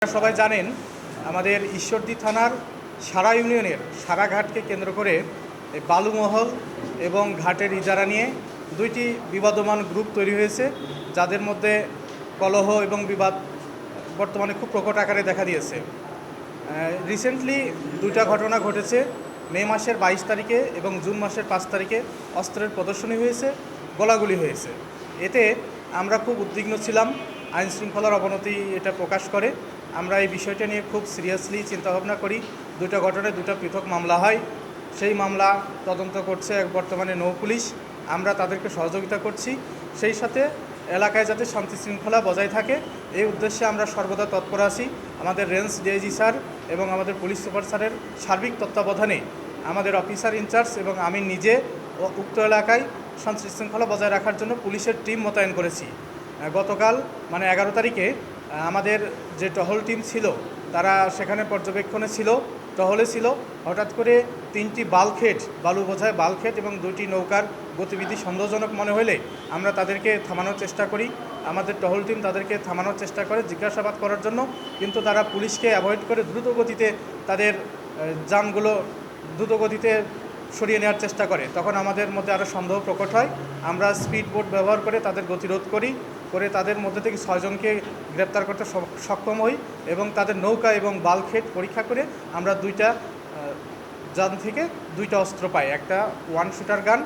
সবাই জানেন আমাদের ঈশ্বরদী থানার সারা ইউনিয়নের সারা ঘাটকে কেন্দ্র করে বালুমহল এবং ঘাটের ইজারা নিয়ে দুইটি বিবাদমান গ্রুপ তৈরি হয়েছে, যাদের মধ্যে কলহ এবং বিবাদ বর্তমানে খুব প্রকট আকারে দেখা দিয়েছে। রিসেন্টলি দুইটা ঘটনা ঘটেছে। মে মাসের 22 তারিখে এবং জুন মাসের 5 তারিখে অস্ত্রের প্রদর্শনী হয়েছে, গোলাগুলি হয়েছে। এতে আমরা খুব উদ্বিগ্ন ছিলাম। আইন শৃঙ্খলার অবনতি এটা প্রকাশ করে। আমরা এই বিষয়টা নিয়ে খুব সিরিয়াসলি চিন্তাভাবনা করি। দুটো ঘটনায় দুটো পৃথক মামলা হয়। সেই মামলা তদন্ত করছে বর্তমানে নৌ পুলিশ। আমরা তাদেরকে সহযোগিতা করছি। সেই সাথে এলাকায় যাতে শান্তি শৃঙ্খলা বজায় থাকে এই উদ্দেশ্যে আমরা সর্বদা তৎপর আছি। আমাদের রেঞ্জ ডিআইজি স্যার এবং আমাদের পুলিশ সুপার স্যারের সার্বিক তত্ত্বাবধানে আমাদের অফিসার ইনচার্জ এবং আমি নিজে উক্ত এলাকায় শান্তি শৃঙ্খলা বজায় রাখার জন্য পুলিশের টিম মোতায়েন করেছি। গতকাল 11 তারিখে আমাদের যে টহল টিম ছিল তারা সেখানে পর্যবেক্ষণে ছিল, টহলে ছিল। হঠাৎ করে 3টি বালখেট, বালু বোঝায় বালখেট এবং 2টি নৌকার গতিবিধি সন্দেহজনক মনে হলে আমরা তাদেরকে থামানোর চেষ্টা করি। আমাদের টহল টিম তাদেরকে থামানোর চেষ্টা করে জিজ্ঞাসাবাদ করার জন্য, কিন্তু তারা পুলিশকে অ্যাভয়েড করে দ্রুত গতিতে তাদের যানগুলো দ্রুত গতিতে সরিয়ে নেওয়ার চেষ্টা করে। তখন আমাদের মধ্যে আরও সন্দেহ প্রকট হয়। আমরা স্পিড বোট ব্যবহার করে তাদের গতিরোধ করি, করে তাদের মধ্যে থেকে 6 জনকে গ্রেপ্তার করতে সক্ষম হই এবং তাদের নৌকা এবং বালখেট পরীক্ষা করে আমরা 2টা যান থেকে 2টা অস্ত্র পাই। একটা 1 শুটার গান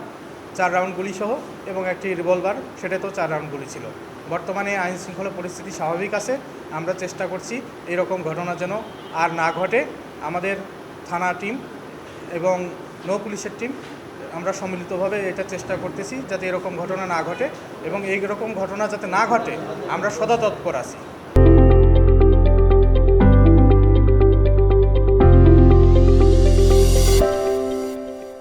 4 রাউন্ড গুলি সহ এবং একটি রিভলভার, সেটাতেও 4 রাউন্ড গুলি ছিল। বর্তমানে আইন শৃঙ্খলা পরিস্থিতি স্বাভাবিক আছে। আমরা চেষ্টা করছি এরকম ঘটনা যেন আর না ঘটে। আমাদের থানা টিম এবং নৌ পুলিশের টিম আমরা সম্মিলিতভাবে এটা চেষ্টা করতেছি যাতে এরকম ঘটনা না ঘটে এবং এই রকম ঘটনা যাতে না ঘটে আমরা সদা তৎপর আছি।